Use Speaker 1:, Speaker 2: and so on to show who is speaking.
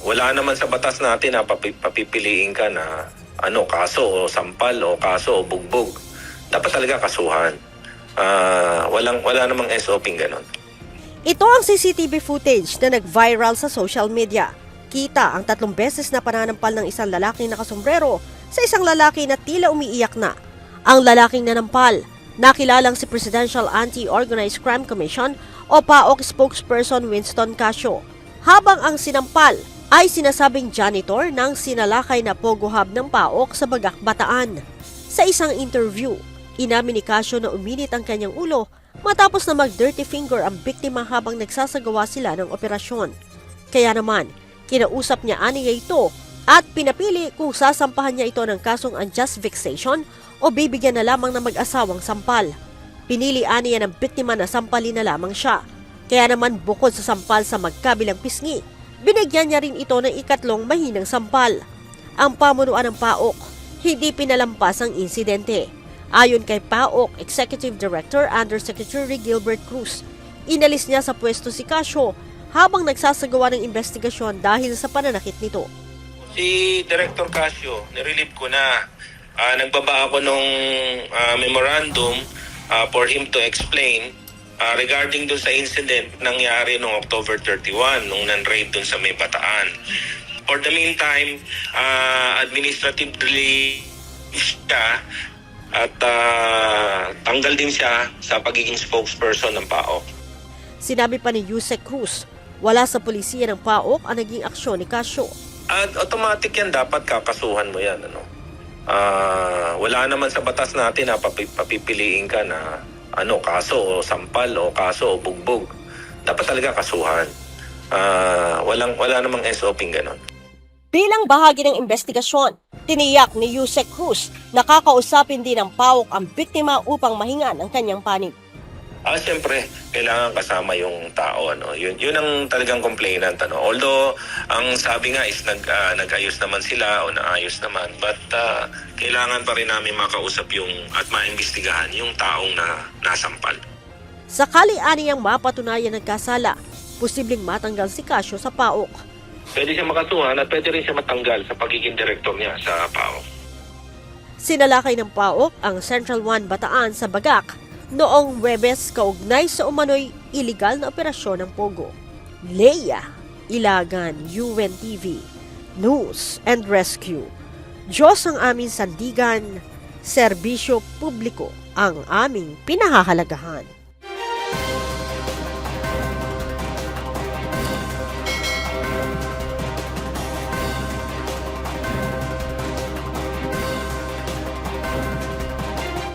Speaker 1: Wala naman sa batas natin na papipiliin ka na kaso o sampal o kaso o bugbog. Dapat talaga kasuhan. Wala namang SOP ganon.
Speaker 2: Ito ang CCTV footage na nag-viral sa social media. Kita ang 3 beses na pananampal ng isang lalaking nakasombrero sa isang lalaki na tila umiiyak na. Ang lalaking nanampal, nakilalang si Presidential Anti-Organized Crime Commission o PAOK spokesperson Winston Casio. Habang ang sinampal ay sinasabing janitor ng sinalakay na Pogo Hub ng PAOK sa Bagac, Bataan. Sa isang interview, inamin ni Casio na uminit ang kanyang ulo matapos na mag-dirty finger ang biktima habang nagsasagawa sila ng operasyon. Kaya naman, kinausap niya aniya ito at pinapili kung sasampahan niya ito ng kasong unjust vexation o bibigyan na lamang ng mag-asawang sampal. Pinili aniya ng biktima na sampalin na lamang siya. Kaya naman bukod sa sampal sa magkabilang pisngi, binigyan niya rin ito ng ikatlong mahinang sampal. Ang pamunuan ng PAOK, hindi pinalampas ang insidente. Ayon kay PAOK Executive Director Undersecretary Gilbert Cruz, inalis niya sa pwesto si Casio habang nagsasagawa ng investigasyon dahil sa pananakit nito.
Speaker 1: Si Director Casio, nirelieve ko na. Nagbaba ako nung memorandum for him to explain regarding dun sa incident nangyari noong October 31 nung nan-raid dun sa May Bataan. For the meantime, administratively siya at tanggal din siya sa pagiging spokesperson ng PAOK.
Speaker 2: Sinabi pa ni Yusek Cruz, wala sa pulisiya ng PAOK ang naging aksyon ni Casio.
Speaker 1: At automatic yan, dapat kakasuhan mo yan. Wala naman sa batas natin na papipiliin ka na kaso o sampal o kaso o bugbog. Dapat talaga kasuhan. Wala namang SOP ganon.
Speaker 2: Bilang bahagi ng investigasyon, tiniyak ni Yusek Cruz na kakausapin din ng PAOK ang biktima upang mahingan ang kanyang panig.
Speaker 1: Siyempre, kailangan kasama yung tao. Yun ang talagang complainant. Although, ang sabi nga is nag-ayos naman sila o naayos naman. But kailangan pa rin namin makausap at maimbestigahan yung taong nasampal.
Speaker 2: Sakali aniyang mapatunayan ng kasala, posibleng matanggal si Casio sa PAOK.
Speaker 1: Pwede siya makasuhan at pwede rin siya matanggal sa pagiging direktor niya sa PAOK.
Speaker 2: Sinalakay ng PAOK ang Central 1 Bataan sa Bagac noong Huwebes kaugnay sa umano'y iligal na operasyon ng Pogo. Leia Ilagan, UNTV, News and Rescue. Diyos ang aming sandigan, serbisyo publiko ang aming pinahahalagahan.